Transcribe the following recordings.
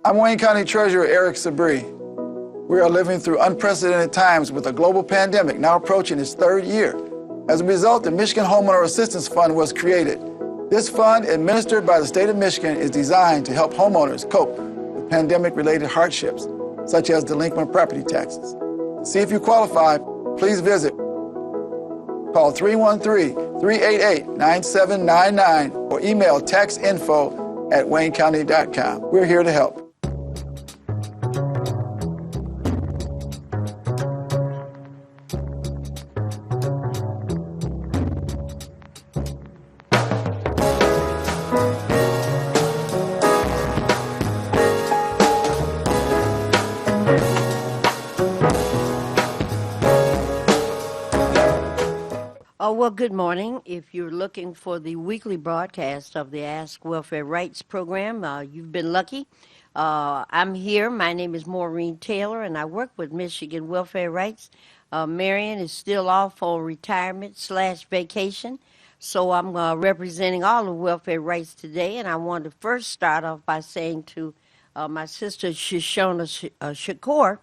I'm Wayne County Treasurer Eric Sabree. We are living through unprecedented times with a global pandemic now approaching its third year. As a result, the Michigan Homeowner Assistance Fund was created. This fund, administered by the state of Michigan, is designed to help homeowners cope with pandemic-related hardships, such as delinquent property taxes. To see if you qualify, please visit. Call 313-388-9799 or email taxinfo@waynecounty.com. We're here to help. Well, good morning. If you're looking for the weekly broadcast of the Ask Welfare Rights program, you've been lucky. I'm here. My name is Maureen Taylor, and I work with Michigan Welfare Rights. Marion is still off on retirement/vacation, so I'm representing all of Welfare Rights today, and I want to first start off by saying to my sister Shoshona Shakur,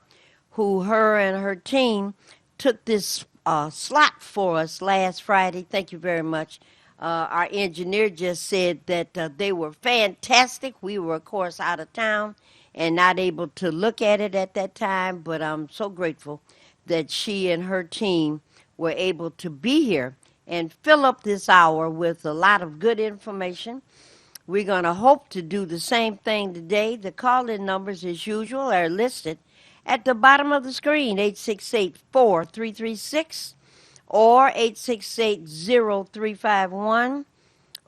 who her and her team took this slot for us last Friday. Thank you very much. Our engineer just said that they were fantastic. We were, of course, out of town and not able to look at it at that time, but I'm so grateful that she and her team were able to be here and fill up this hour with a lot of good information. We're going to hope to do the same thing today. The call-in numbers, as usual, are listed at the bottom of the screen, 868-4336 or 868-0351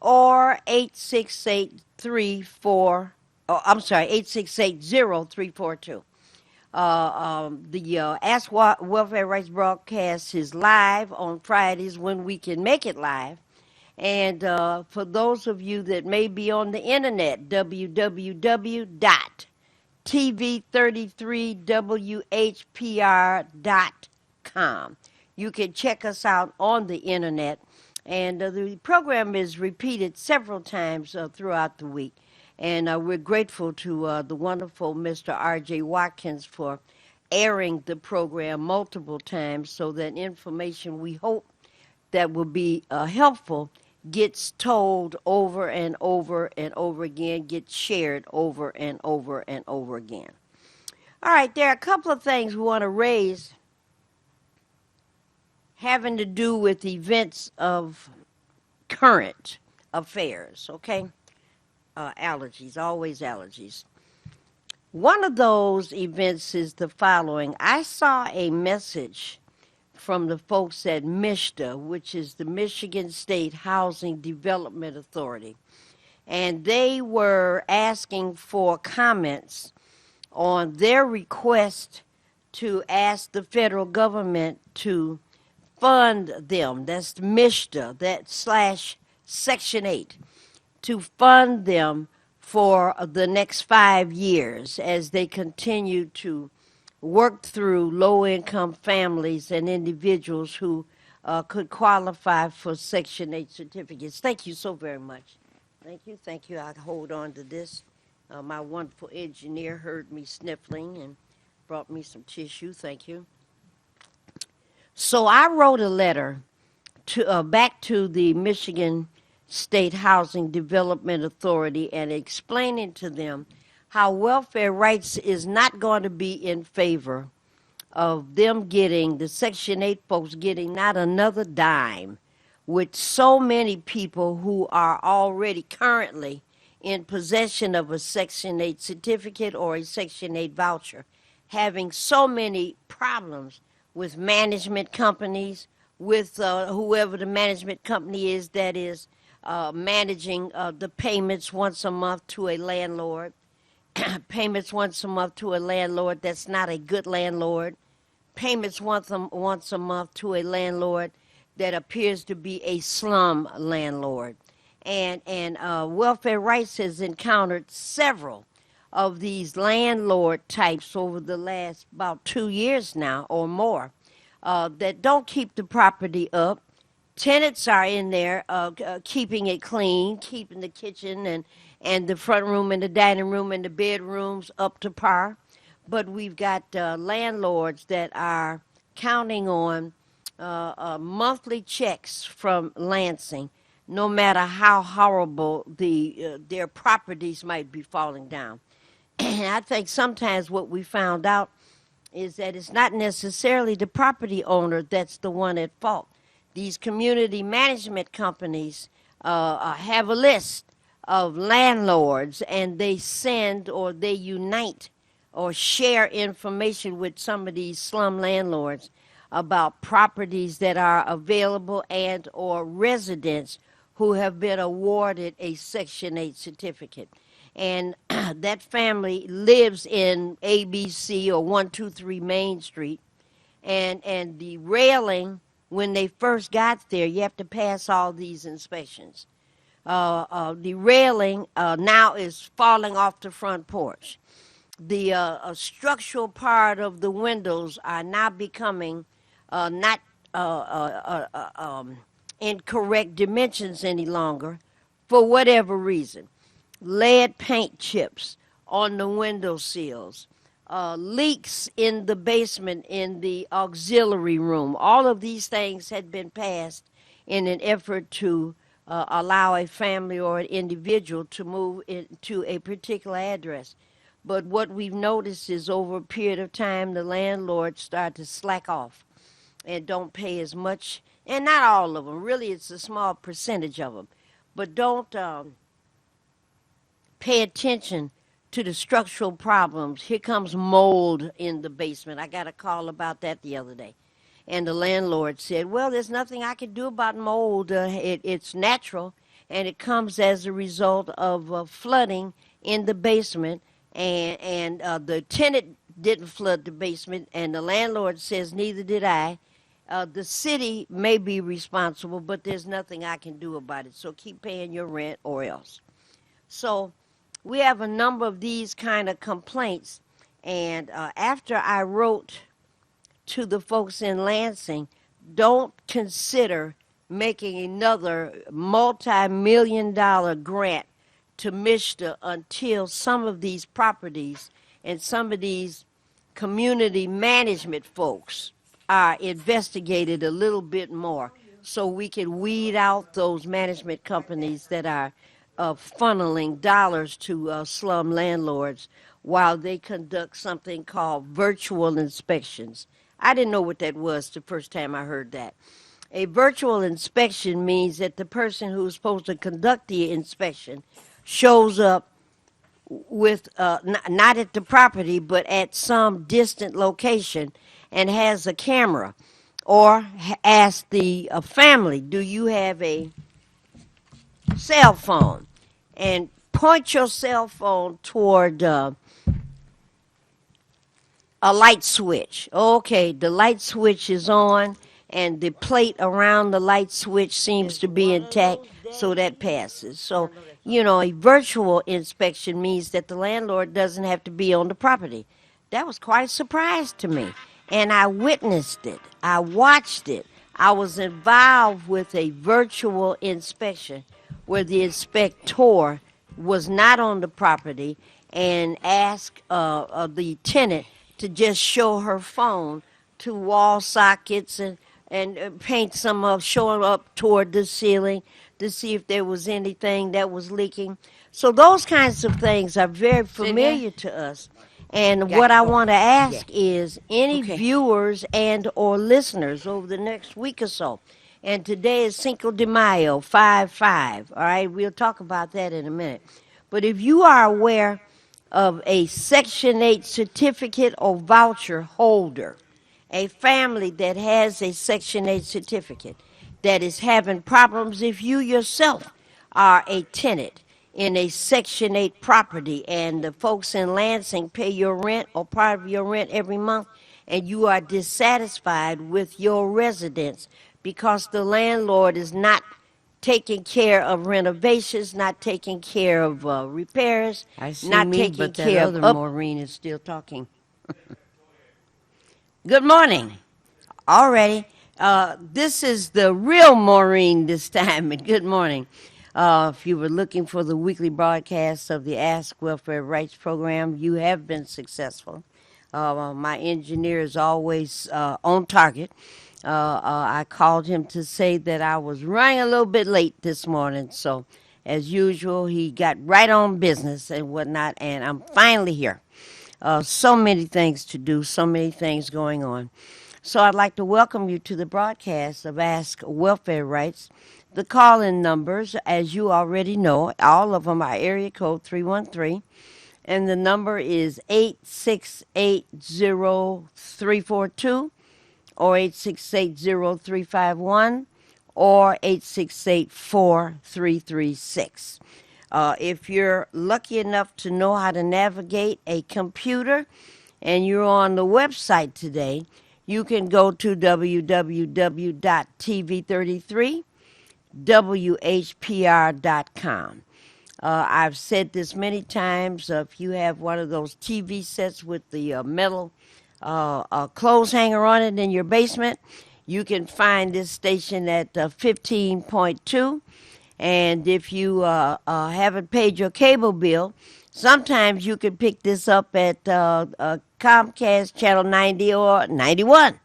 or 868-0342. The Ask Welfare Rights broadcast is live on Fridays when we can make it live. And for those of you that may be on the internet, www.tv33whpr.com. You can check us out on the internet, and the program is repeated several times throughout the week. And we're grateful to the wonderful Mr. R.J. Watkins for airing the program multiple times so that information we hope that will be helpful gets told over and over and over again, gets shared over and over and over again. All right, there are a couple of things we want to raise having to do with events of current affairs, okay? Allergies, always allergies. One of those events is the following. I saw a message from the folks at MSHDA, which is the Michigan State Housing Development Authority. And they were asking for comments on their request to ask the federal government to fund them. That's MSHDA, that / Section 8, to fund them for the next 5 years as they continue to worked through low-income families and individuals who could qualify for Section 8 certificates. Thank you so very much. Thank you. I'll hold on to this. My wonderful engineer heard me sniffling and brought me some tissue. Thank you. So I wrote a letter to back to the Michigan State Housing Development Authority and explaining to them how welfare rights is not going to be in favor of them getting, the Section 8 folks getting not another dime, with so many people who are already currently in possession of a Section 8 certificate or a Section 8 voucher, having so many problems with management companies, with whoever the management company is that is managing the payments once a month to a landlord. Payments once a month to a landlord that's not a good landlord, payments once a month to a landlord that appears to be a slum landlord. And Welfare Rights has encountered several of these landlord types over the last about 2 years now or more that don't keep the property up. Tenants are in there keeping it clean, keeping the kitchen and the front room and the dining room and the bedrooms up to par. But we've got landlords that are counting on monthly checks from Lansing, no matter how horrible their properties might be falling down. And I think sometimes what we found out is that it's not necessarily the property owner that's the one at fault. These community management companies have a list of landlords, and they send or they unite or share information with some of these slum landlords about properties that are available and or residents who have been awarded a Section 8 certificate. And that family lives in ABC or 123 Main Street. And the railing, when they first got there, you have to pass all these inspections. The railing now is falling off the front porch. The structural part of the windows are now becoming not in correct dimensions any longer for whatever reason. Lead paint chips on the window sills, leaks in the basement in the auxiliary room. All of these things had been passed in an effort to allow a family or an individual to move into a particular address. But what we've noticed is over a period of time, the landlords start to slack off and don't pay as much. And not all of them. Really, it's a small percentage of them. But don't pay attention to the structural problems. Here comes mold in the basement. I got a call about that the other day. And the landlord said, well, there's nothing I can do about mold. It's natural, and it comes as a result of flooding in the basement. And the tenant didn't flood the basement, and the landlord says, neither did I. The city may be responsible, but there's nothing I can do about it. So keep paying your rent or else. So we have a number of these kind of complaints. And after I wrote to the folks in Lansing, don't consider making another multi-million-dollar grant to MSHDA until some of these properties and some of these community management folks are investigated a little bit more, so we can weed out those management companies that are funneling dollars to slum landlords while they conduct something called virtual inspections. I didn't know what that was the first time I heard that. A virtual inspection means that the person who's supposed to conduct the inspection shows up with not at the property but at some distant location and has a camera, or ask the family, do you have a cell phone? And point your cell phone toward a light switch. Okay, the light switch is on, and the plate around the light switch seems to be intact, so that passes. So, a virtual inspection means that the landlord doesn't have to be on the property. That was quite a surprise to me. And I witnessed it. I watched it. I was involved with a virtual inspection where the inspector was not on the property and asked the tenant to just show her phone to wall sockets and paint some of, showing up toward the ceiling to see if there was anything that was leaking. So those kinds of things are very familiar to us. And what I want to ask is any viewers and or listeners over the next week or so. And today is Cinco de Mayo, 5/5. All right, we'll talk about that in a minute. But if you are aware of a Section 8 certificate or voucher holder, a family that has a Section 8 certificate that is having problems, if you yourself are a tenant in a Section 8 property and the folks in Lansing pay your rent or part of your rent every month, and you are dissatisfied with your residence because the landlord is not taking care of renovations, not taking care of repairs, not taking care of... Maureen is still talking. Good morning. Already. This is the real Maureen this time, and good morning. If you were looking for the weekly broadcast of the Ask Welfare Rights Program, you have been successful. My engineer is always on target. I called him to say that I was running a little bit late this morning, so as usual, he got right on business and whatnot, and I'm finally here. So many things to do, so many things going on. So I'd like to welcome you to the broadcast of Ask Welfare Rights. The call-in numbers, as you already know, all of them are area code 313, and the number is 8680342 or 8680351 or 8684336. If you're lucky enough to know how to navigate a computer and you're on the website today, you can go to www.tv33whpr.com. I've said this many times. If you have one of those TV sets with the metal clothes hanger on it in your basement, you can find this station at 15.2. And if you haven't paid your cable bill, sometimes you can pick this up at Comcast Channel 90 or 91.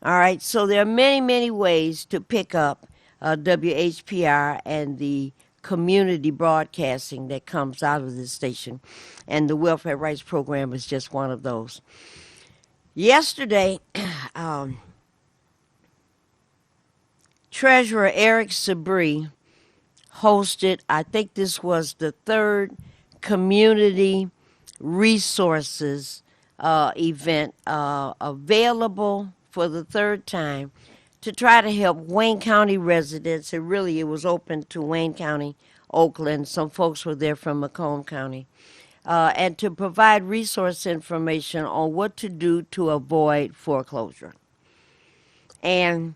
All right, so there are many, many ways to pick up WHPR and the community broadcasting that comes out of this station. And the Welfare Rights Program is just one of those. Yesterday, Treasurer Eric Sabree hosted, I think this was the third community resources event available for the third time to try to help Wayne County residents. And really, it was open to Wayne County, Oakland. Some folks were there from Macomb County. And to provide resource information on what to do to avoid foreclosure. And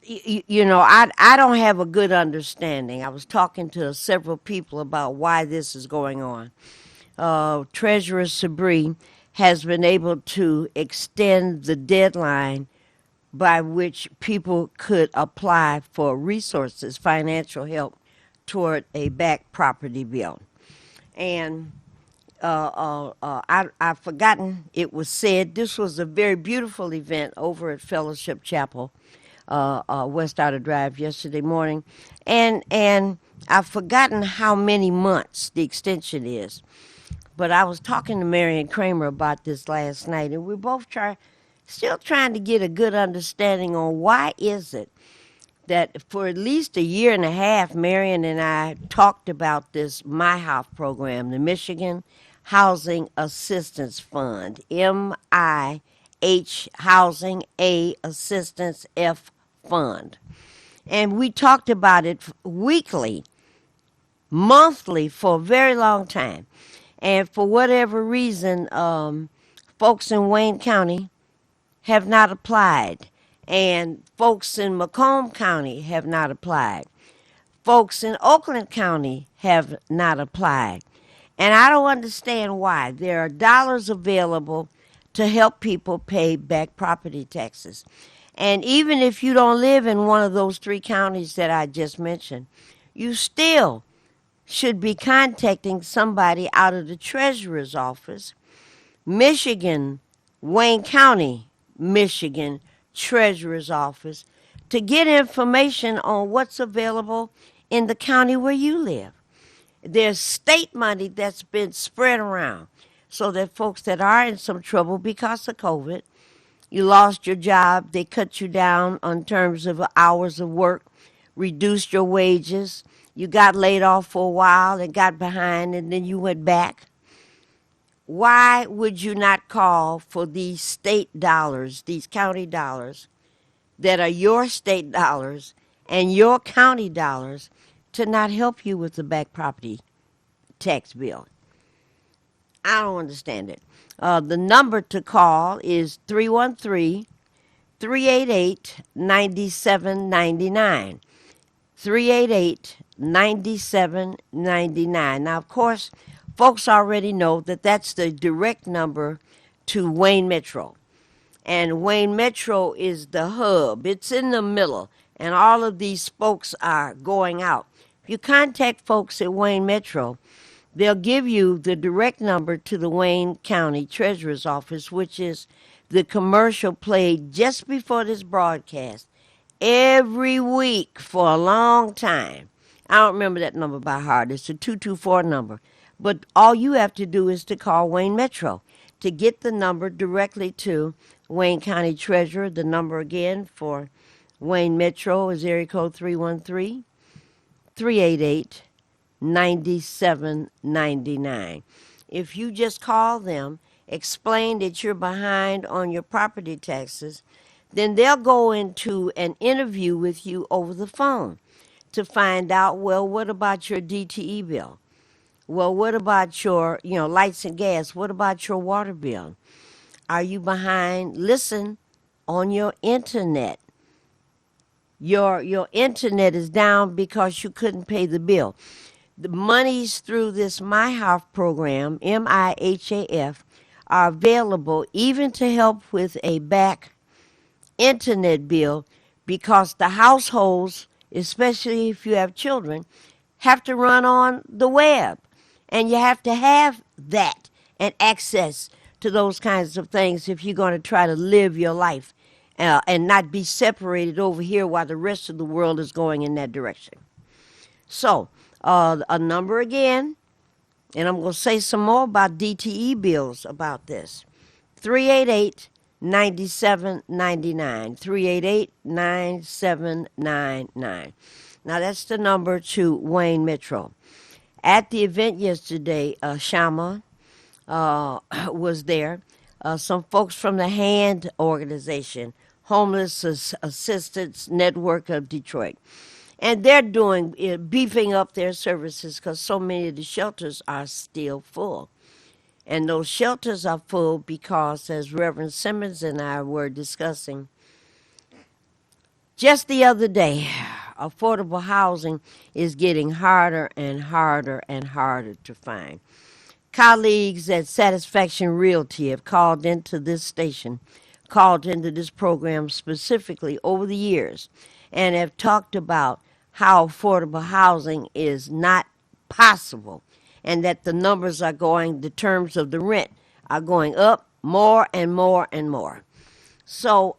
you know, I don't have a good understanding. I was talking to several people about why this is going on. Treasurer Sabree has been able to extend the deadline by which people could apply for resources, financial help toward a back property bill. And I've forgotten, it was said, this was a very beautiful event over at Fellowship Chapel, West Outer Drive yesterday morning. And I've forgotten how many months the extension is. But I was talking to Marion Kramer about this last night, and we're both still trying to get a good understanding on why is it that for at least a year and a half, Marion and I talked about this MIHOF program, the Michigan Housing Assistance Fund, MIH Housing A Assistance F Fund. And we talked about it weekly, monthly for a very long time. And for whatever reason, folks in Wayne County have not applied. And folks in Macomb County have not applied. Folks in Oakland County have not applied. And I don't understand why. There are dollars available to help people pay back property taxes. And even if you don't live in one of those three counties that I just mentioned, you still should be contacting somebody out of the treasurer's office, Michigan, Wayne County, Michigan treasurer's office, to get information on what's available in the county where you live. There's state money that's been spread around so that folks that are in some trouble because of COVID, you lost your job, they cut you down on terms of hours of work, reduced your wages, you got laid off for a while and got behind and then you went back. Why would you not call for these state dollars, these county dollars that are your state dollars and your county dollars to not help you with the back property tax bill? I don't understand it. The number to call is 313-388-9799. 388-9799. Now, of course, folks already know that that's the direct number to Wayne Metro. And Wayne Metro is the hub. It's in the middle. and all of these spokes are going out. If you contact folks at Wayne Metro, they'll give you the direct number to the Wayne County Treasurer's Office, which is the commercial played just before this broadcast every week for a long time. I don't remember that number by heart. It's a 224 number. But all you have to do is to call Wayne Metro to get the number directly to Wayne County Treasurer. The number again for Wayne Metro is area code 313 388 9799. If you just call them, explain that you're behind on your property taxes, then they'll go into an interview with you over the phone to find out, well, what about your DTE bill? Well, what about your, lights and gas? What about your water bill? Are you behind? Listen, on your internet. Your internet is down because you couldn't pay the bill. The monies through this MyHAF program, MIHAF, are available even to help with a back internet bill because the households, especially if you have children, have to run on the web. And you have to have that and access to those kinds of things if you're going to try to live your life and not be separated over here while the rest of the world is going in that direction. So, a number again, and I'm going to say some more about DTE bills about this. 388 9799. 388 9799. Now, that's the number to Wayne Metro. At the event yesterday, Shama was there. Some folks from the HAND organization, Homeless Assistance Network of Detroit. And they're beefing up their services because so many of the shelters are still full. And those shelters are full because, as Reverend Simmons and I were discussing just the other day, affordable housing is getting harder and harder and harder to find. Colleagues at Satisfaction Realty have called into this program specifically over the years and have talked about how affordable housing is not possible and that the numbers are going, the terms of the rent are going up more and more and more. So,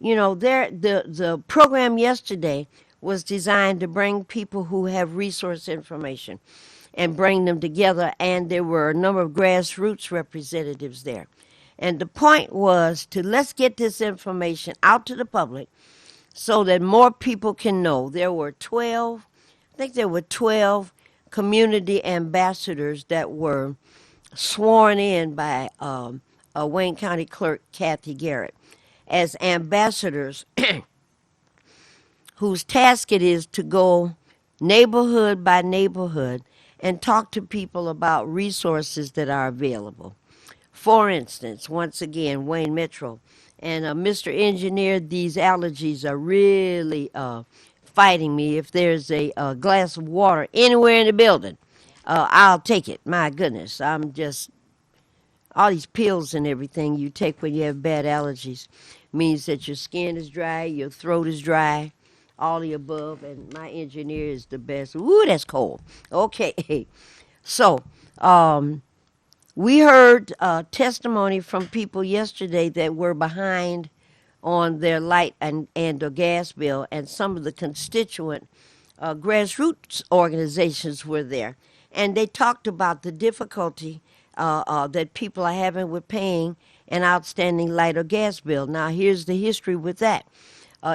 the program yesterday was designed to bring people who have resource information and bring them together, and there were a number of grassroots representatives there. And the point was let's get this information out to the public so that more people can know. There were 12 community ambassadors that were sworn in by Wayne County Clerk Kathy Garrett as ambassadors whose task it is to go neighborhood by neighborhood and talk to people about resources that are available. For instance, once again, Wayne Metro. And Mr. Engineer, these allergies are really fighting me. If there's a glass of water anywhere in the building, I'll take it. My goodness, I'm just, all these pills and everything you take when you have bad allergies means that your skin is dry, your throat is dry, all the above, and my engineer is the best. Ooh, that's cold. Okay, so we heard testimony from people yesterday that were behind on their light and or gas bill, and some of the constituent grassroots organizations were there, and they talked about the difficulty that people are having with paying an outstanding light or gas bill. Now, here's the history with that.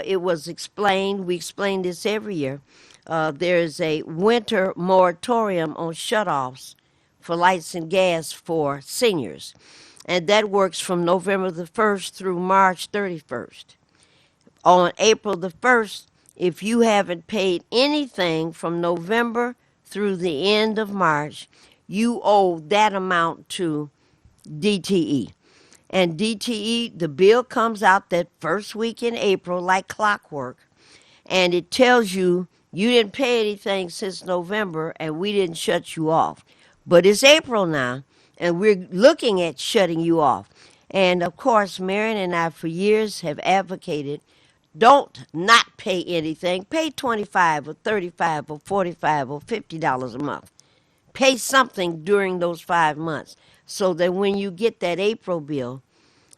It was explained, we explain this every year, there's a winter moratorium on shutoffs for lights and gas for seniors. And that works from November the 1st through March 31st. On April the 1st, if you haven't paid anything from November through the end of March, you owe that amount to DTE. And DTE, the bill comes out that first week in April like clockwork, and it tells you you didn't pay anything since November and we didn't shut you off. But it's April now, and we're looking at shutting you off. And of course, Marion and I for years have advocated Don't not pay anything. Pay 25 or 35 or 45 or $50 a month. Pay something during those 5 months so that when you get that April bill,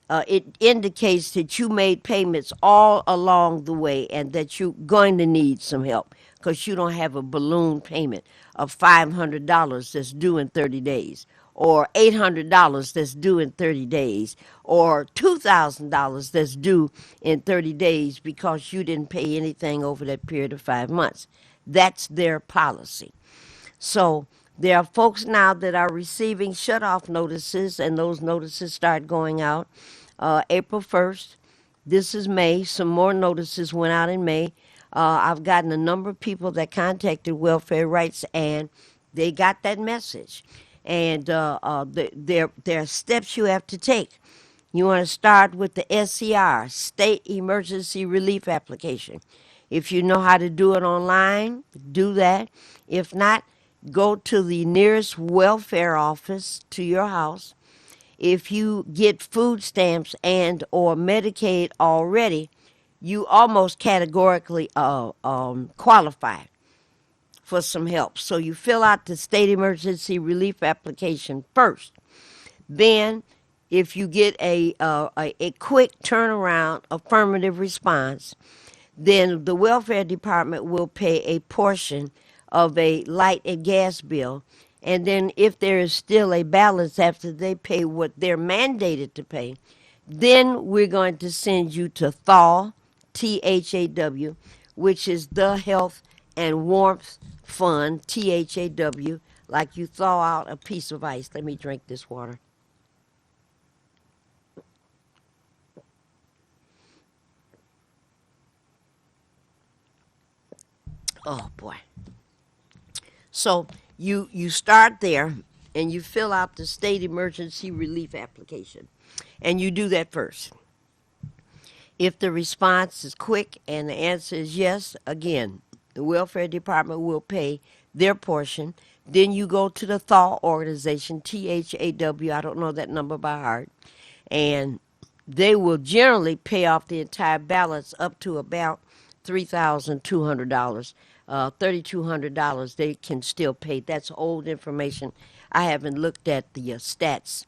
it indicates that you made payments all along the way and that you're going to need some help because you don't have a balloon payment of $500 that's due in 30 days or $800 that's due in 30 days or $2,000 that's due in 30 days because you didn't pay anything over that period of 5 months. That's their policy. So there are folks now that are receiving shut-off notices, and those notices start going out April 1st. This is May. Some more notices went out in May. I've gotten a number of people that contacted Welfare Rights, and they got that message. And there are steps you have to take. You want to start with the SER, State Emergency Relief Application. If you know how to do it online, do that. If not, go to the nearest welfare office to your house. If you get food stamps and or Medicaid already, you almost categorically qualify for some help. So you fill out the state emergency relief application first. Then, if you get a quick turnaround affirmative response, then the welfare department will pay a portion of a light and gas bill. And then if there is still a balance after they pay what they're mandated to pay, then we're going to send you to THAW, THAW, which is the Health and Warmth Fund, THAW, like you thaw out a piece of ice. Let me drink this water. Oh boy. So you start there and you fill out the state emergency relief application. And you do that first. If the response is quick and the answer is yes, again, the welfare department will pay their portion. Then you go to the THAW organization, THAW, I don't know that number by heart, and they will generally pay off the entire balance up to about $3,200. $3,200 they can still pay. That's old information. I haven't looked at the stats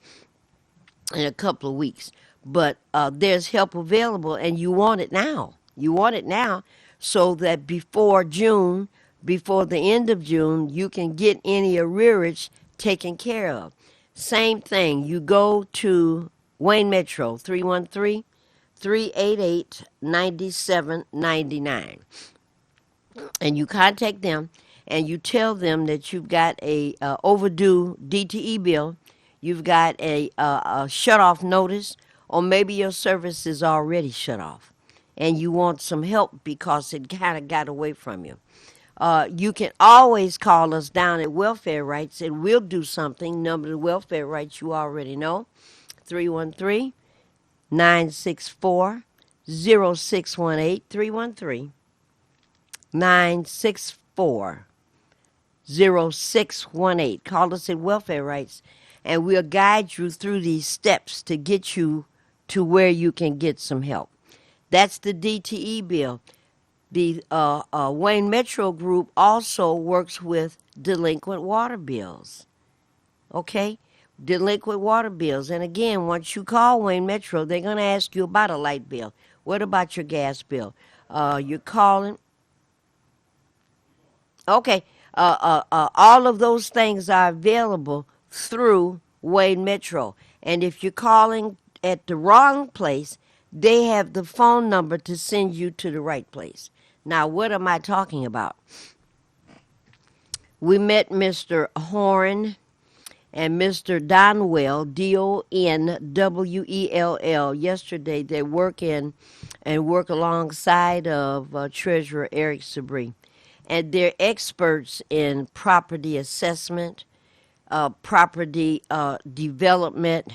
in a couple of weeks. But there's help available, and you want it now. You want it now so that before June, before the end of June, you can get any arrearage taken care of. Same thing. You go to Wayne Metro, 313-388-9799. And you contact them, and you tell them that you've got a overdue DTE bill, you've got a shut-off notice, or maybe your service is already shut off, and you want some help because it kind of got away from you. You can always call us down at Welfare Rights, and we'll do something. Number of Welfare Rights you already know, 313-964-0618, 313-964-0618. Call us at Welfare Rights, and we'll guide you through these steps to get you to where you can get some help. That's the DTE bill. The Wayne Metro Group also works with delinquent water bills. Okay? Delinquent water bills. And again, once you call Wayne Metro, they're going to ask you about a light bill. What about your gas bill? You're calling. Okay. All of those things are available through Wayne Metro. And if you're calling at the wrong place, they have the phone number to send you to the right place. Now, what am I talking about? We met Mr. Horn and Mr. Donwell, Donwell, yesterday. They work alongside of Treasurer Eric Sabree. And they're experts in property assessment, property development,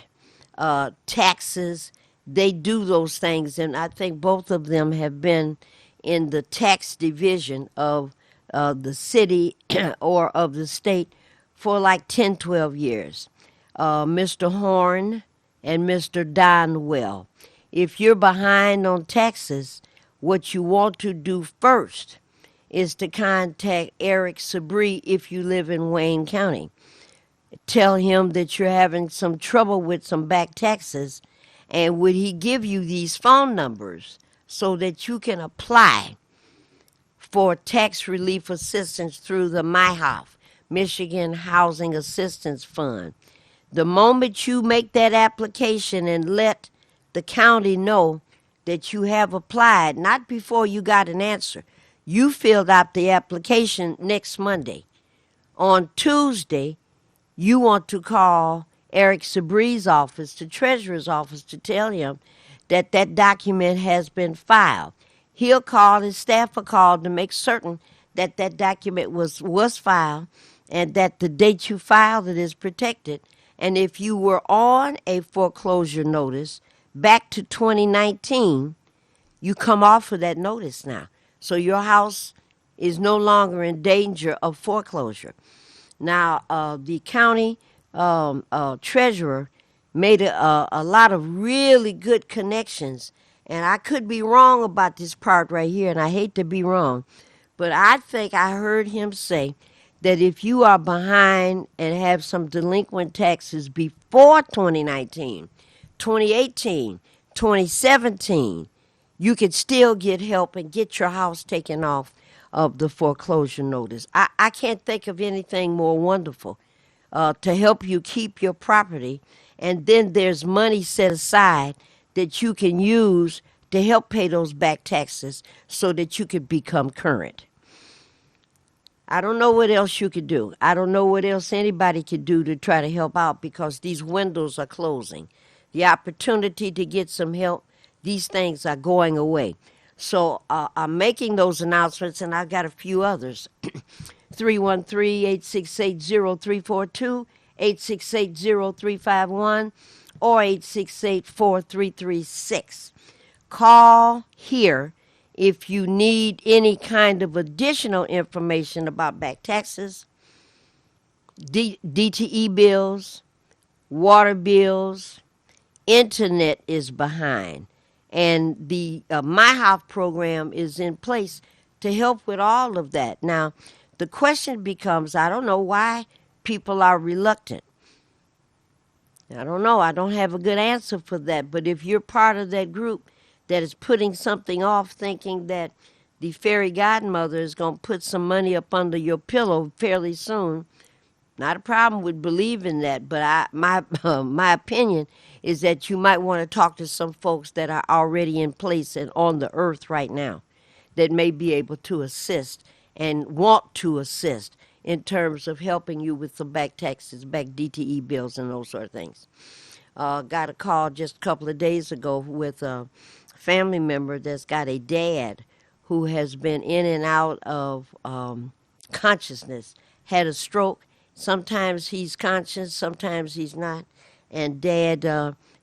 taxes. They do those things, and I think both of them have been in the tax division of the city or of the state for like 10, 12 years. Mr. Horn and Mr. Donwell. If you're behind on taxes, what you want to do first is to contact Eric Sabree if you live in Wayne County. Tell him that you're having some trouble with some back taxes, and would he give you these phone numbers so that you can apply for tax relief assistance through the MIHOF, Michigan Housing Assistance Fund. The moment you make that application and let the county know that you have applied, not before you got an answer, you filled out the application next Monday. On Tuesday, you want to call Eric Sabree's office, the treasurer's office, to tell him that that document has been filed. He'll call, his staff will call to make certain that that document was filed and that the date you filed it is protected. And if you were on a foreclosure notice back to 2019, you come off of that notice now. So your house is no longer in danger of foreclosure. Now, the county treasurer made a lot of really good connections, and I could be wrong about this part right here, and I hate to be wrong, but I think I heard him say that if you are behind and have some delinquent taxes before 2019, 2018, 2017, you could still get help and get your house taken off of the foreclosure notice. I can't think of anything more wonderful to help you keep your property. And then there's money set aside that you can use to help pay those back taxes so that you could become current. I don't know what else you could do. I don't know what else anybody could do to try to help out because these windows are closing. The opportunity to get some help, these things are going away. So I'm making those announcements, and I've got a few others. 313-868-0342, 868-0351, or 868-4336. Call here if you need any kind of additional information about back taxes, DTE bills, water bills. Internet is behind. And the MIHOF program is in place to help with all of that. Now, the question becomes, I don't know why people are reluctant. I don't know. I don't have a good answer for that. But if you're part of that group that is putting something off, thinking that the fairy godmother is going to put some money up under your pillow fairly soon, not a problem with believing that, but my opinion is that you might want to talk to some folks that are already in place and on the earth right now that may be able to assist and want to assist in terms of helping you with some back taxes, back DTE bills, and those sort of things. Got a call just a couple of days ago with a family member that's got a dad who has been in and out of consciousness, had a stroke. Sometimes he's conscious, sometimes he's not. And Dad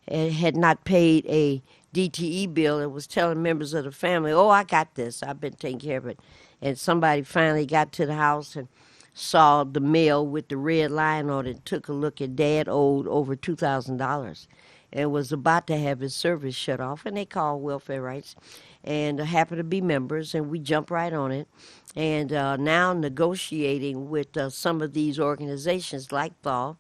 had not paid a DTE bill and was telling members of the family, oh, I got this. I've been taking care of it. And somebody finally got to the house and saw the mail with the red line on it, took a look, and Dad owed over $2,000 and was about to have his service shut off. And they called Welfare Rights and happened to be members, and we jumped right on it. And now negotiating with some of these organizations like THAW,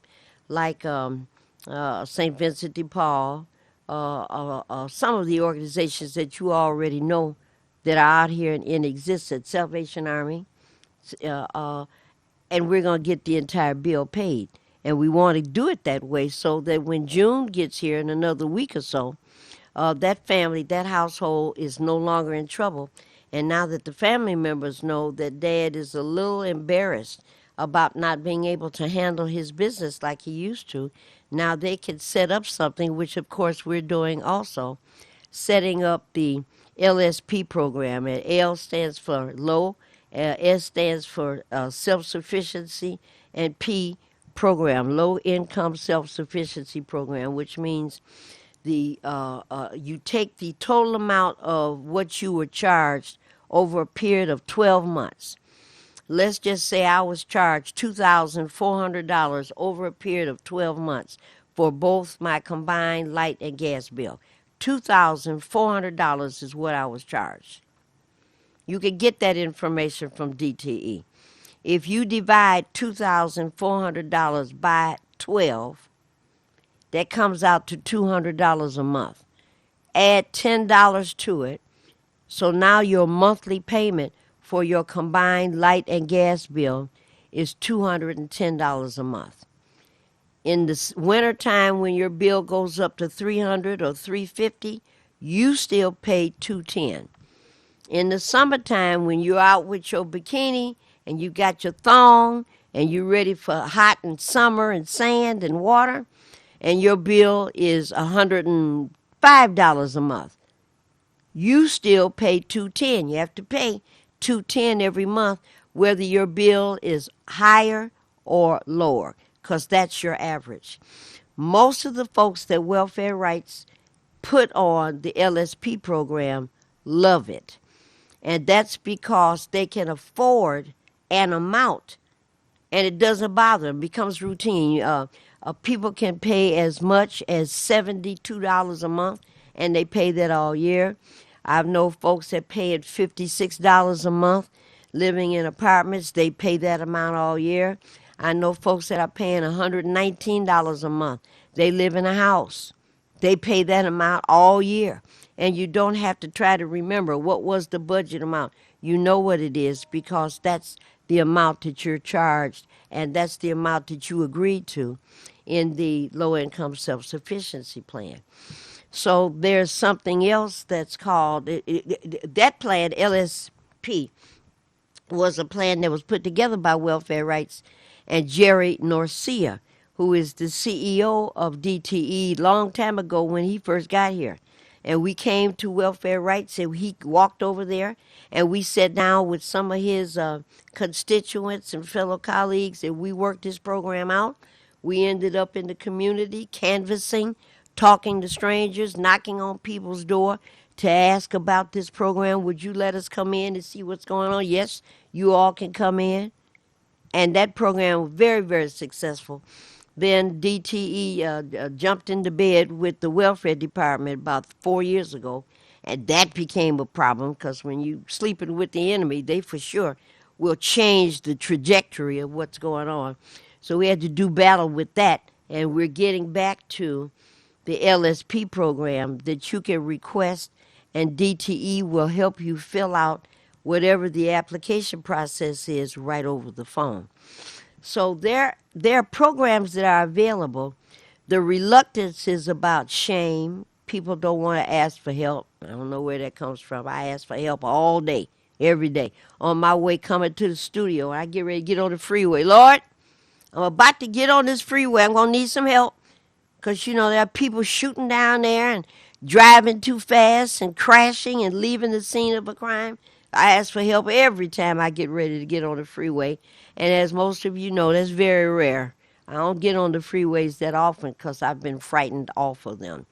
like St. Vincent de Paul, some of the organizations that you already know that are out here and in existence, Salvation Army, and we're going to get the entire bill paid. And we want to do it that way so that when June gets here in another week or so, that family, that household is no longer in trouble. And now that the family members know that Dad is a little embarrassed about not being able to handle his business like he used to, now they can set up something, which of course we're doing also, setting up the LSP program. And L stands for low, S stands for self-sufficiency, and P, program, low income self-sufficiency program, which means you take the total amount of what you were charged over a period of 12 months. Let's just say I was charged $2,400 over a period of 12 months for both my combined light and gas bill. $2,400 is what I was charged. You can get that information from DTE. If you divide $2,400 by 12, that comes out to $200 a month. Add $10 to it, so now your monthly payment for your combined light and gas bill is $210 a month. In the wintertime, when your bill goes up to $300 or $350, you still pay $210. In the summertime, when you're out with your bikini and you got your thong and you're ready for hot and summer and sand and water, and your bill is $105 a month, you still pay $210. You have to pay $210 every month, whether your bill is higher or lower, because that's your average. Most of the folks that Welfare Rights put on the LSP program love it. And that's because they can afford an amount, and it doesn't bother them. It becomes routine. People can pay as much as $72 a month, and they pay that all year. I've known folks that pay at $56 a month living in apartments. They pay that amount all year. I know folks that are paying $119 a month. They live in a house. They pay that amount all year. And you don't have to try to remember what was the budget amount. You know what it is because that's the amount that you're charged, and that's the amount that you agreed to in the low-income self-sufficiency plan. So there's something else that's called, that plan, LSP, was a plan that was put together by Welfare Rights and Jerry Norcia, who is the CEO of DTE long time ago when he first got here. And we came to Welfare Rights, and he walked over there, and we sat down with some of his constituents and fellow colleagues, and we worked this program out. We ended up in the community canvassing, talking to strangers, knocking on people's door to ask about this program. Would you let us come in and see what's going on? Yes, you all can come in. And that program was very, very successful. Then DTE jumped into bed with the welfare department about 4 years ago, and that became a problem because when you sleeping with the enemy, they for sure will change the trajectory of what's going on. So we had to do battle with that, and we're getting back to the LSP program that you can request, and DTE will help you fill out whatever the application process is right over the phone. So there are programs that are available. The reluctance is about shame. People don't want to ask for help. I don't know where that comes from. I ask for help all day, every day. On my way coming to the studio, I get ready to get on the freeway. Lord, I'm about to get on this freeway. I'm going to need some help. Because, you know, there are people shooting down there and driving too fast and crashing and leaving the scene of a crime. I ask for help every time I get ready to get on the freeway. And as most of you know, that's very rare. I don't get on the freeways that often because I've been frightened off of them.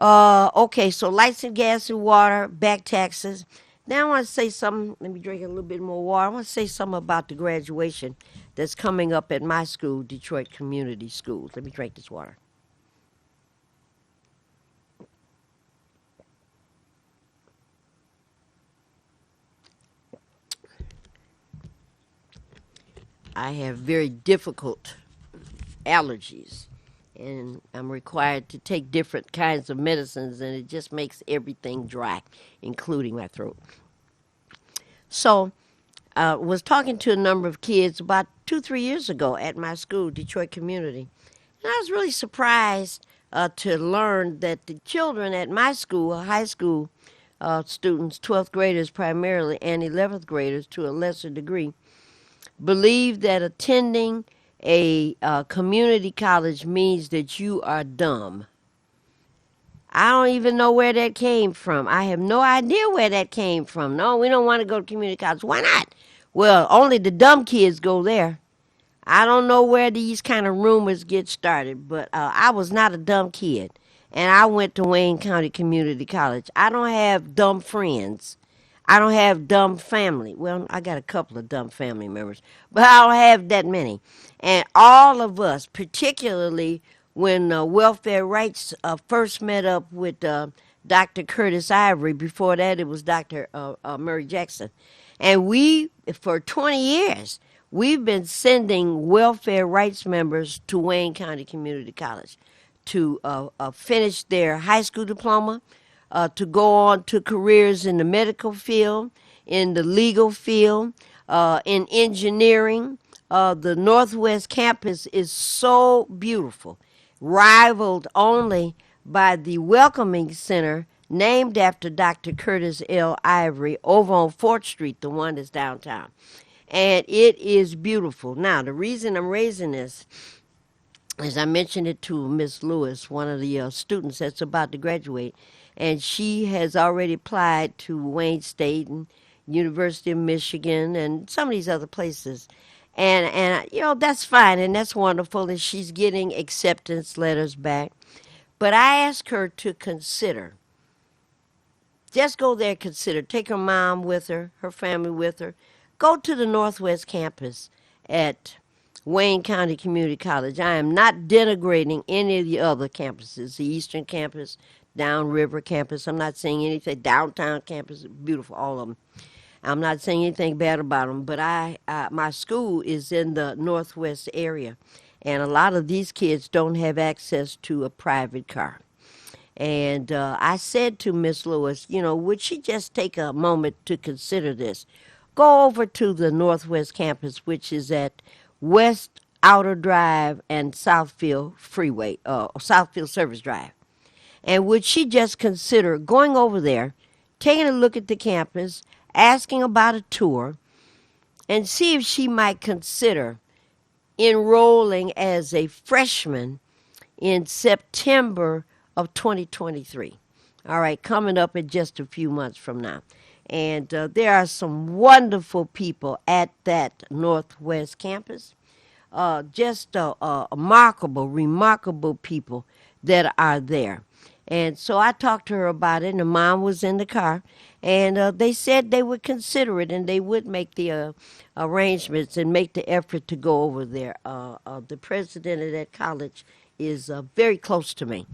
Okay, so lights and gas and water, back taxes. Now I want to say something. Let me drink a little bit more water. I want to say something about the graduation that's coming up at my school, Detroit Community Schools. Let me drink this water. I have very difficult allergies, and I'm required to take different kinds of medicines, and it just makes everything dry, including my throat. So was talking to a number of kids about 2-3 years ago at my school, Detroit Community. And I was really surprised to learn that the children at my school, high school students, 12th graders primarily, and 11th graders to a lesser degree, believe that attending a community college means that you are dumb. I don't even know where that came from. I have no idea where that came from. No, we don't want to go to community college. Why not? Well, only the dumb kids go there. I don't know where these kind of rumors get started, but I was not a dumb kid. And I went to Wayne County Community College. I don't have dumb friends. I don't have dumb family. Well, I got a couple of dumb family members, but I don't have that many. And all of us, particularly when welfare rights first met up with Dr. Curtis Ivory. Before that, it was Dr. Murray Jackson. And we, for 20 years, we've been sending welfare rights members to Wayne County Community College to finish their high school diploma, to go on to careers in the medical field, in the legal field, in engineering. The Northwest campus is so beautiful, rivaled only by the Welcoming Center named after Dr. Curtis L. Ivory over on 4th Street, the one that's downtown. And it is beautiful. Now, the reason I'm raising this, as I mentioned it to Miss Lewis, one of the students that's about to graduate, and she has already applied to Wayne State and University of Michigan and some of these other places. And you know, that's fine and that's wonderful, and she's getting acceptance letters back. But I asked her to consider, just go there and consider, take her mom with her family with her, go to the Northwest campus at Wayne County Community College. I am not denigrating any of the other campuses, the Eastern Campus, Downriver Campus. I'm not saying anything, Downtown Campus, beautiful, all of them. I'm not saying anything bad about them, but my school is in the Northwest area, and a lot of these kids don't have access to a private car. And I said to Miss Lewis, you know, would she just take a moment to consider this? Go over to the Northwest campus, which is at West Outer Drive and Southfield Freeway, Southfield Service Drive. And would she just consider going over there, taking a look at the campus, asking about a tour, and see if she might consider enrolling as a freshman in September of 2023. All right, coming up in just a few months from now. And there are some wonderful people at that Northwest campus. Just remarkable people that are there. And so I talked to her about it, and the mom was in the car, and they said they would consider it and they would make the arrangements and make the effort to go over there. The president of that college is very close to me.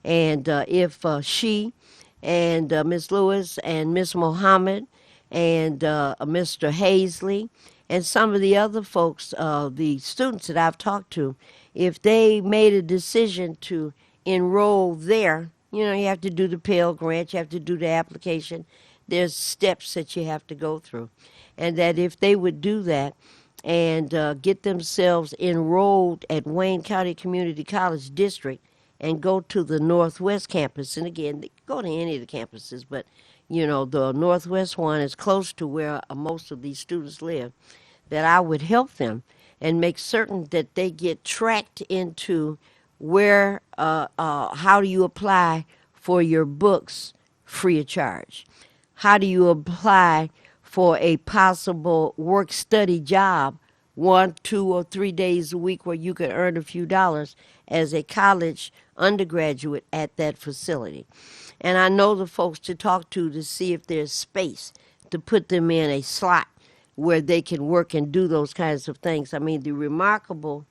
And if she and Miss Lewis and Miss Mohammed and Mr. Hazley and some of the other folks, the students that I've talked to, if they made a decision to enroll there, you know, you have to do the Pell Grant, you have to do the application. There's steps that you have to go through. And that if they would do that and get themselves enrolled at Wayne County Community College District and go to the Northwest campus, and again, they go to any of the campuses, but, you know, the Northwest one is close to where most of these students live, that I would help them and make certain that they get tracked into where, how do you apply for your books free of charge? How do you apply for a possible work-study job 1, 2, or 3 days a week where you could earn a few dollars as a college undergraduate at that facility? And I know the folks to talk to see if there's space to put them in a slot where they can work and do those kinds of things. I mean, the remarkable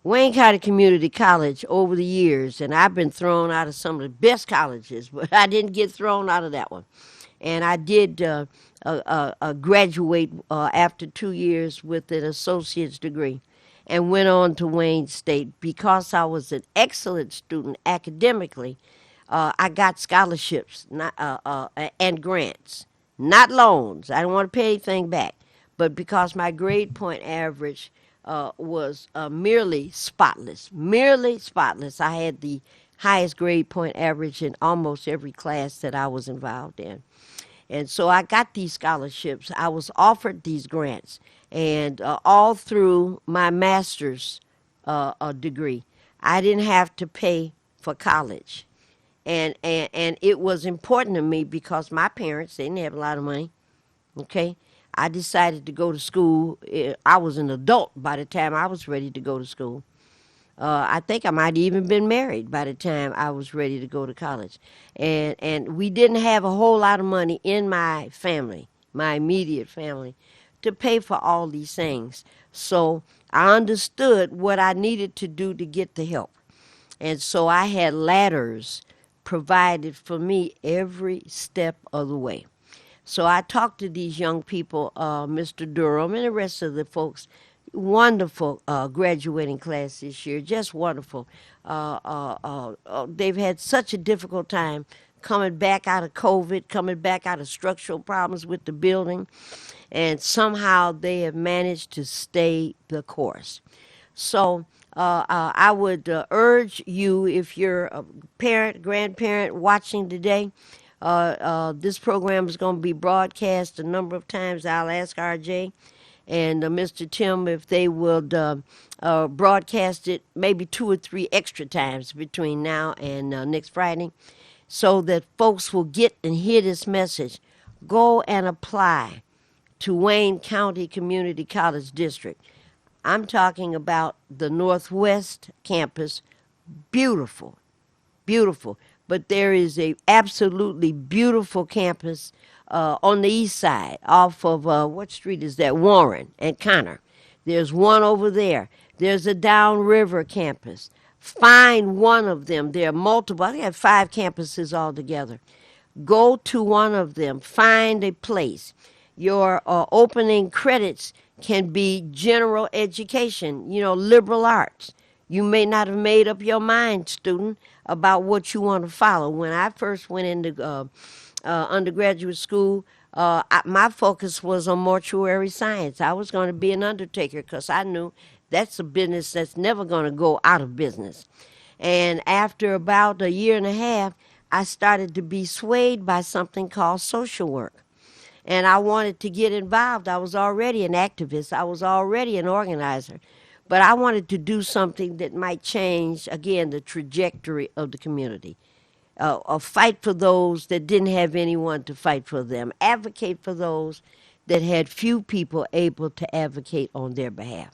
Wayne County Community College over the years, and I've been thrown out of some of the best colleges, but I didn't get thrown out of that one. And I did graduate after 2 years with an associate's degree and went on to Wayne State. Because I was an excellent student academically, I got scholarships and grants, not loans. I didn't want to pay anything back. But because my grade point average was merely spotless. I had the highest grade point average in almost every class that I was involved in. And so I got these scholarships. I was offered these grants. And all through my master's degree, I didn't have to pay for college. And it was important to me because my parents, they didn't have a lot of money, okay? I decided to go to school. I was an adult by the time I was ready to go to school. I think I might even been married by the time I was ready to go to college. And we didn't have a whole lot of money in my family, my immediate family, to pay for all these things. So I understood what I needed to do to get the help. And so I had ladders provided for me every step of the way. So I talked to these young people, Mr. Durham and the rest of the folks. Wonderful graduating class this year, just wonderful. They've had such a difficult time coming back out of COVID, coming back out of structural problems with the building, and somehow they have managed to stay the course. So I would urge you, if you're a parent, grandparent watching today, this program is going to be broadcast a number of times. I'll ask RJ and Mr. Tim if they would broadcast it maybe 2 or 3 extra times between now and next Friday, so that folks will get and hear this message. Go and apply to Wayne County Community College District. I'm talking about the Northwest campus. Beautiful, beautiful. But there is a absolutely beautiful campus on the east side off of, what street is that? Warren and Connor. There's one over there. There's a downriver campus. Find one of them. There are multiple. I think I have 5 campuses altogether. Go to one of them. Find a place. Your opening credits can be general education, liberal arts. You may not have made up your mind, student, about what you want to follow. When I first went into undergraduate school, my focus was on mortuary science. I was going to be an undertaker because I knew that's a business that's never going to go out of business. And after about a year and a half, I started to be swayed by something called social work. And I wanted to get involved. I was already an activist. I was already an organizer. But I wanted to do something that might change, again, the trajectory of the community. Fight for those that didn't have anyone to fight for them. Advocate for those that had few people able to advocate on their behalf.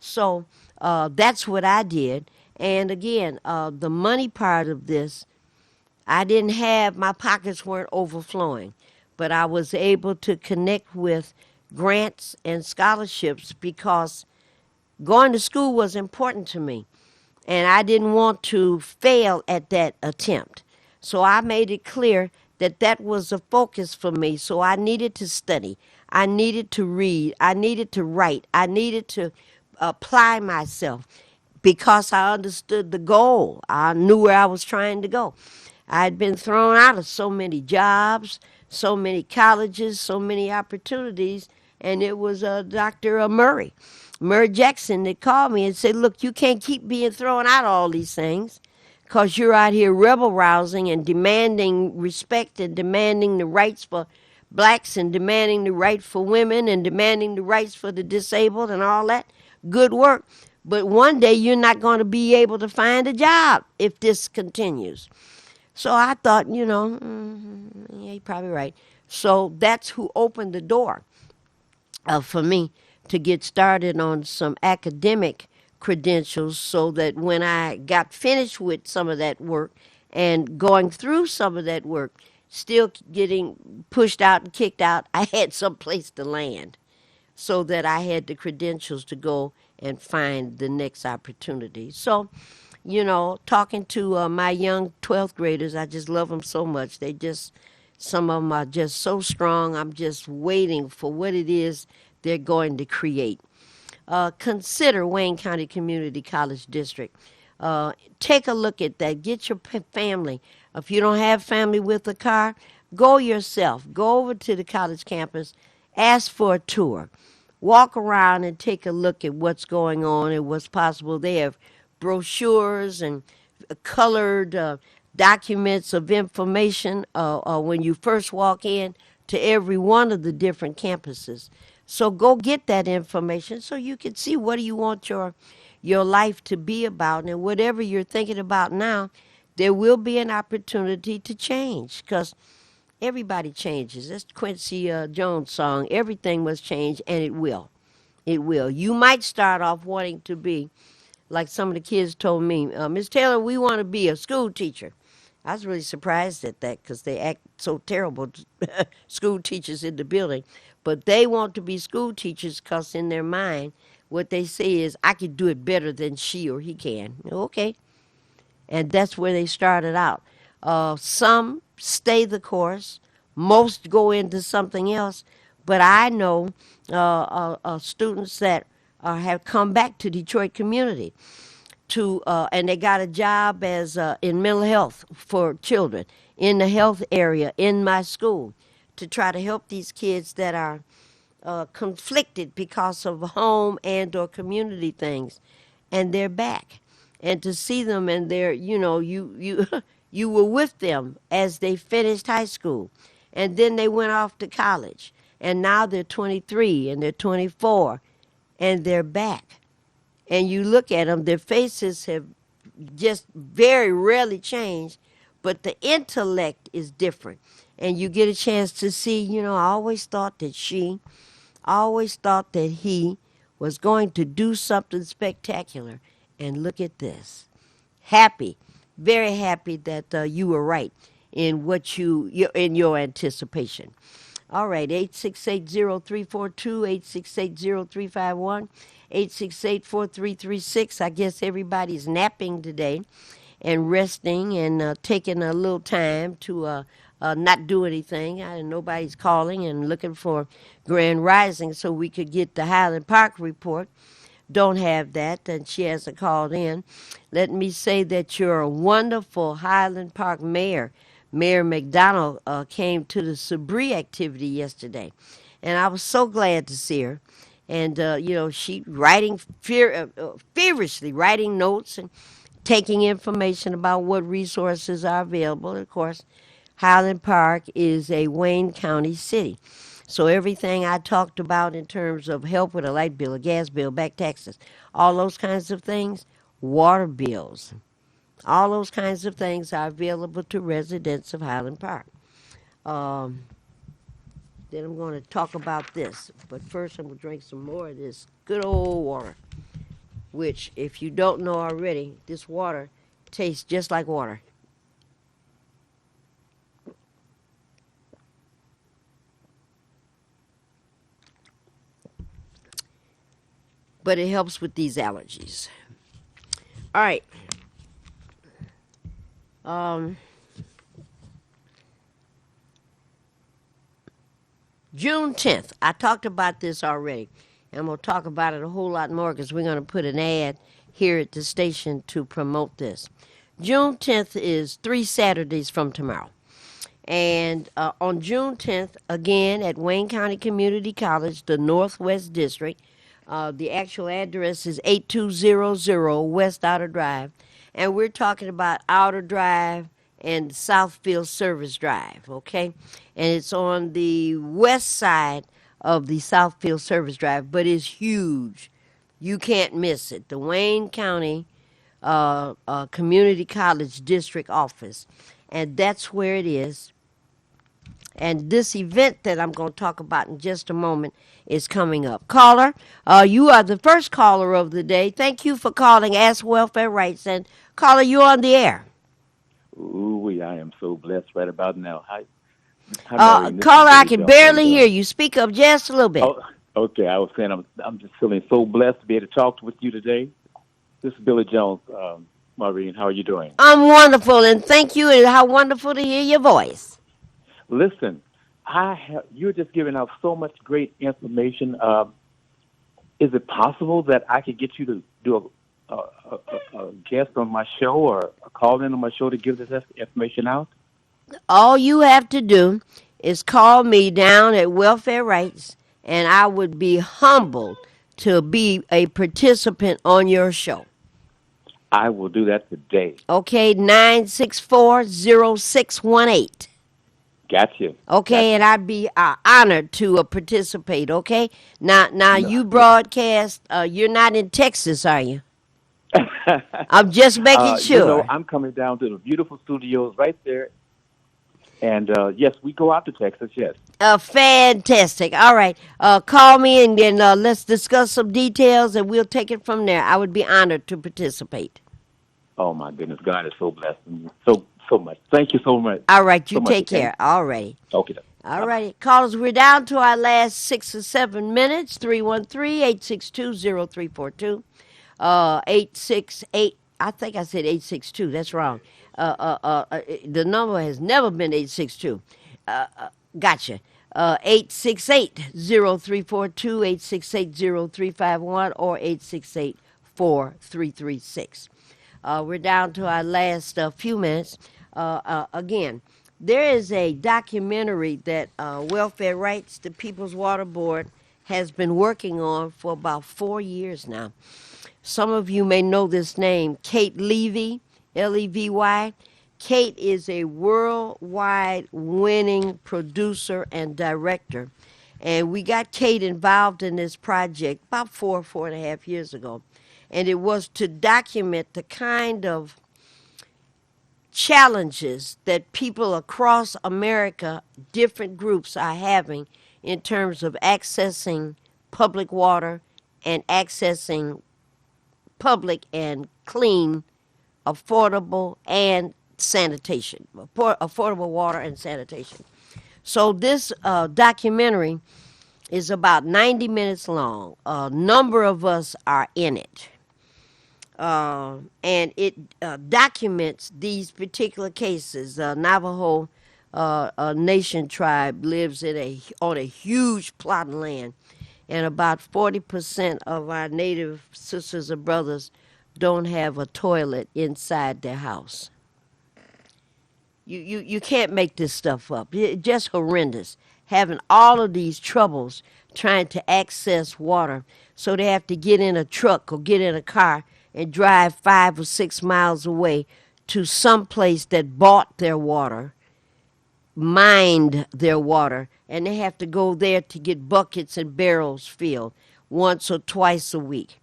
So that's what I did. And again, the money part of this, I didn't have, my pockets weren't overflowing, but I was able to connect with grants and scholarships because going to school was important to me, and I didn't want to fail at that attempt. So I made it clear that that was a focus for me. So I needed to study. I needed to read. I needed to write. I needed to apply myself because I understood the goal. I knew where I was trying to go. I had been thrown out of so many jobs, so many colleges, so many opportunities, and it was Dr. Murray Jackson that called me and said, look, you can't keep being thrown out of all these things because you're out here rebel rousing and demanding respect and demanding the rights for blacks and demanding the right for women and demanding the rights for the disabled and all that good work. But one day you're not going to be able to find a job if this continues. So I thought, yeah, you're probably right. So that's who opened the door for me to get started on some academic credentials so that when I got finished with some of that work and going through some of that work, still getting pushed out and kicked out, I had some place to land so that I had the credentials to go and find the next opportunity. So, talking to my young 12th graders, I just love them so much. Some of them are just so strong. I'm just waiting for what it is they're going to create. Consider Wayne County Community College District. Take a look at that. Get your family. If you don't have family with a car, go yourself. Go over to the college campus. Ask for a tour. Walk around and take a look at what's going on and what's possible. They have brochures and colored documents of information when you first walk in to every one of the different campuses. So go get that information so you can see what do you want your life to be about. And whatever you're thinking about now, there will be an opportunity to change because everybody changes. That's Quincy Jones' song. Everything must change, and it will. It will. You might start off wanting to be, like some of the kids told me, Miss Taylor, we want to be a school teacher. I was really surprised at that because they act so terrible, school teachers in the building. But they want to be school teachers because in their mind, what they say is, I could do it better than she or he can. Okay. And that's where they started out. Some stay the course, most go into something else. But I know students that have come back to Detroit community to and they got a job as in mental health for children in the health area in my school to try to help these kids that are conflicted because of home and or community things, and they're back, and to see them and they're you you were with them as they finished high school, and then they went off to college, and now they're 23 and they're 24, and they're back, and you look at them, their faces have just very rarely changed, but the intellect is different. And you get a chance to see, I always thought that I always thought that he was going to do something spectacular. And look at this. Happy, very happy that you were right in in your anticipation. All right, 8680342, 8680351, 8684336. I guess everybody's napping today and resting and taking a little time to not do anything. Nobody's calling and looking for Grand Rising so we could get the Highland Park report. Don't have that, and she hasn't called in. Let me say that you're a wonderful Highland Park mayor. Mayor McDonald came to the Sabree activity yesterday, and I was so glad to see her. And she writing feverishly writing notes and taking information about what resources are available. Of course, Highland Park is a Wayne County city. So everything I talked about in terms of help with a light bill, a gas bill, back taxes, all those kinds of things, water bills, all those kinds of things are available to residents of Highland Park. Um, then I'm going to talk about this. But first I'm going to drink some more of this good old water, which, if you don't know already, this water tastes just like water. But it helps with these allergies. All right. June 10th. I talked about this already. And we'll talk about it a whole lot more because we're going to put an ad here at the station to promote this. June 10th is 3 Saturdays from tomorrow. And on June 10th, again at Wayne County Community College, the Northwest District, the actual address is 8200 West Outer Drive. And we're talking about Outer Drive and Southfield Service Drive, okay? And it's on the west side of the Southfield Service Drive, but it's huge. You can't miss it. The Wayne County Community College District Office. And that's where it is. And this event that I'm going to talk about in just a moment is coming up. Caller, you are the first caller of the day. Thank you for calling Ask Welfare Rights. And caller, you're on the air. Ooh, I am so blessed right about now. Hi, Maureen. Caller, I can barely hear you. Speak up just a little bit. Oh, okay. I was saying I'm just feeling so blessed to be able to talk with you today. This is Billy Jones. Maureen, how are you doing? I'm wonderful, and thank you, and how wonderful to hear your voice. Listen, you're just giving out so much great information. Is it possible that I could get you to do a guest on my show or a call in on my show to give this information out? All you have to do is call me down at Welfare Rights, and I would be humbled to be a participant on your show. I will do that today. Okay, 964-0618. Gotcha. Okay, and I'd be honored to participate, okay? Now you broadcast, you're not in Texas, are you? I'm just making sure. I'm coming down to the beautiful studios right there. And, yes, we go out to Texas, yes. Fantastic. All right. Call me and then let's discuss some details and we'll take it from there. I would be honored to participate. Oh, my goodness. God is so blessed. So much. Thank you so much. All right. You take care. All righty. Okay. All righty. Callers, we're down to our last 6 or 7 minutes. 313-862-0342. 868 I think I said 862. That's wrong. The number has never been 862. Gotcha. 868-0342, 868-0351, or 868-4336. We're down to our last few minutes. Again, there is a documentary that Welfare Rights, the People's Water Board, has been working on for about 4 years now. Some of you may know this name, Kate Levy, Levy. Kate is a worldwide winning producer and director. And we got Kate involved in this project about 4.5 years ago. And it was to document the kind of challenges that people across America, different groups, are having in terms of accessing public water and accessing public and clean, affordable, and sanitation, affordable water and sanitation. So this documentary is about 90 minutes long. A number of us are in it. And it documents these particular cases. Navajo Nation tribe lives on a huge plot of land, and about 40% of our Native sisters and brothers don't have a toilet inside their house. You can't make this stuff up. It's just horrendous. Having all of these troubles trying to access water, so they have to get in a truck or get in a car and drive 5 or 6 miles away to some place that bought their water, mined their water, and they have to go there to get buckets and barrels filled once or twice a week.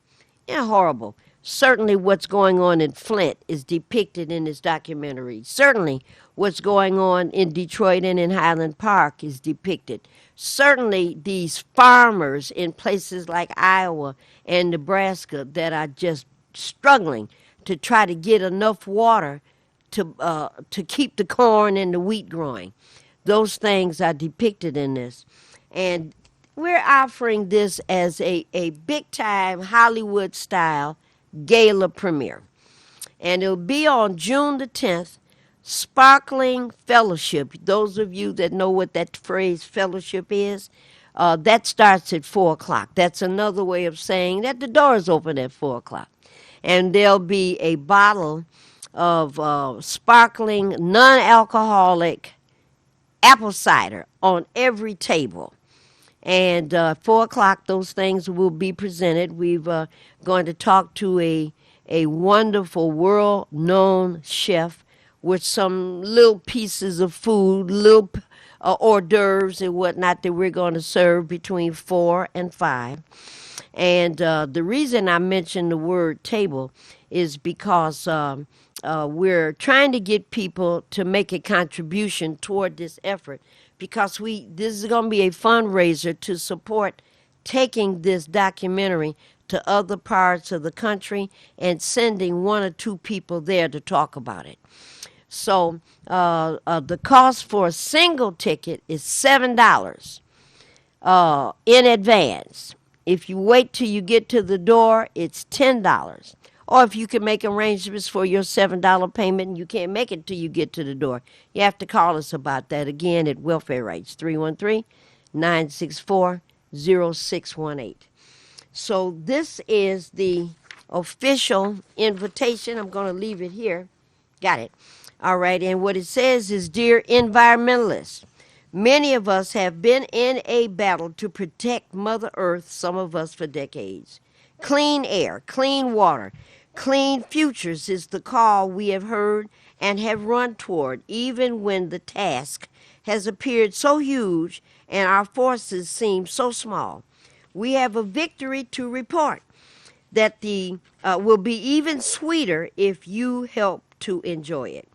Yeah, horrible. Certainly what's going on in Flint is depicted in this documentary. Certainly what's going on in Detroit and in Highland Park is depicted. Certainly these farmers in places like Iowa and Nebraska that are just struggling to try to get enough water to keep the corn and the wheat growing. Those things are depicted in this. And we're offering this as a big-time Hollywood-style gala premiere. And it'll be on June the 10th, Sparkling Fellowship. Those of you that know what that phrase fellowship is, that starts at 4 o'clock. That's another way of saying that the door is open at 4 o'clock. And there'll be a bottle of sparkling, non-alcoholic apple cider on every table. And 4 o'clock, those things will be presented. We're going to talk to a wonderful world-known chef with some little pieces of food, little hors d'oeuvres and whatnot that we're going to serve between 4 and 5. And the reason I mention the word table is because we're trying to get people to make a contribution toward this effort, because this is going to be a fundraiser to support taking this documentary to other parts of the country and sending 1 or 2 people there to talk about it. So the cost for a single ticket is $7 in advance. If you wait till you get to the door, it's $10. Or if you can make arrangements for your $7 payment and you can't make it till you get to the door, you have to call us about that again at Welfare Rights, 313-964-0618. So this is the official invitation. I'm going to leave it here. Got it. All right, and what it says is, dear environmentalists, many of us have been in a battle to protect Mother Earth, some of us for decades. Clean air, clean water, clean futures is the call we have heard and have run toward, even when the task has appeared so huge and our forces seem so small. We have a victory to report that will be even sweeter if you help to enjoy it.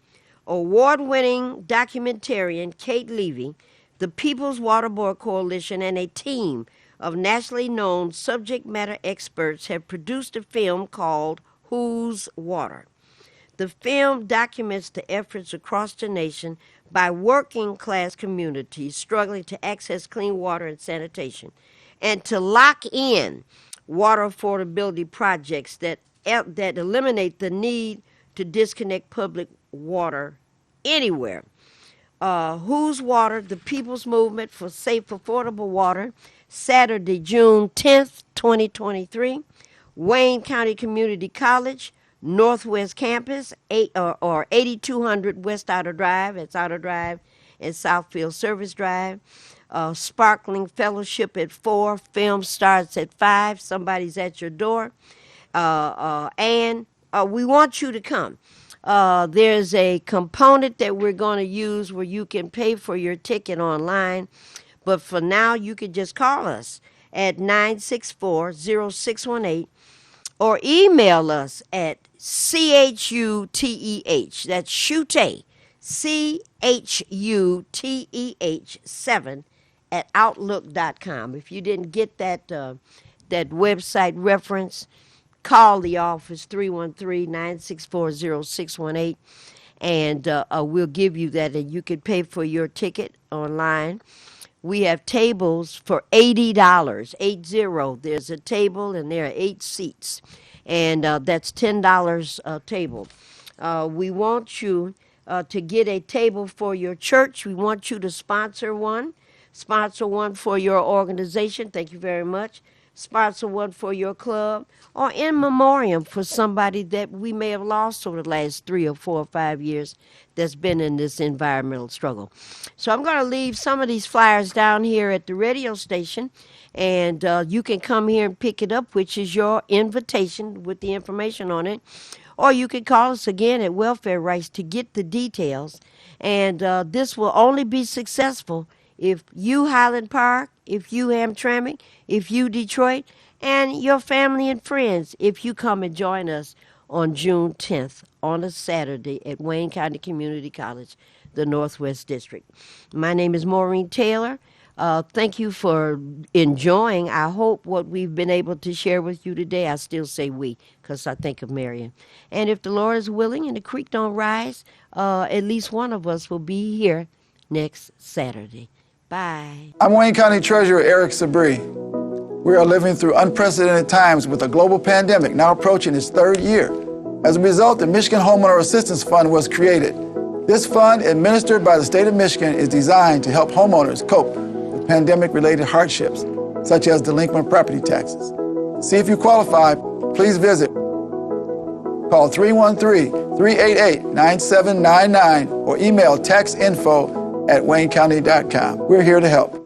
Award-winning documentarian Kate Levy, the People's Water Board Coalition, and a team of nationally known subject matter experts have produced a film called Whose Water? The film documents the efforts across the nation by working class communities struggling to access clean water and sanitation, and to lock in water affordability projects that that eliminate the need to disconnect public water anywhere. Whose Water, the People's Movement for Safe, Affordable Water, Saturday, June 10th, 2023, Wayne County Community College, Northwest Campus, 8200 West Outer Drive, that's Outer Drive, and Southfield Service Drive. Sparkling Fellowship at 4, film starts at 5, somebody's at your door. And we want you to come. There's a component that we're going to use where you can pay for your ticket online, but for now you can just call us at 964-0618 or email us at CHUTEH, that's Chuteh, CHUTEH7 at Outlook.com. If you didn't get that website reference, call the office 313-964-0618 and we'll give you that, and you can pay for your ticket online. We have tables for $80, 80. There's a table and there are 8 seats, and that's $10 a table. We want you to get a table for your church. We want you to sponsor one for your organization. Thank you very much. Sponsor one for your club, or in memoriam for somebody that we may have lost over the last 3 or 4 or 5 years that's been in this environmental struggle. So I'm going to leave some of these flyers down here at the radio station, and you can come here and pick it up, which is your invitation with the information on it. Or you can call us again at Welfare Rights to get the details. And this will only be successful if you, Highland Park, if you, Hamtramck, if you, Detroit, and your family and friends, if you come and join us on June 10th on a Saturday at Wayne County Community College, the Northwest District. My name is Maureen Taylor. Thank you for enjoying, I hope, what we've been able to share with you today. I still say we, because I think of Marion. And if the Lord is willing and the creek don't rise, at least one of us will be here next Saturday. Bye. I'm Wayne County Treasurer Eric Sabree. We are living through unprecedented times with a global pandemic now approaching its 3rd year. As a result, the Michigan Homeowner Assistance Fund was created. This fund, administered by the state of Michigan, is designed to help homeowners cope with pandemic-related hardships, such as delinquent property taxes. See if you qualify. Please visit. Call 313-388-9799 or email taxinfo@waynecounty.com. We're here to help.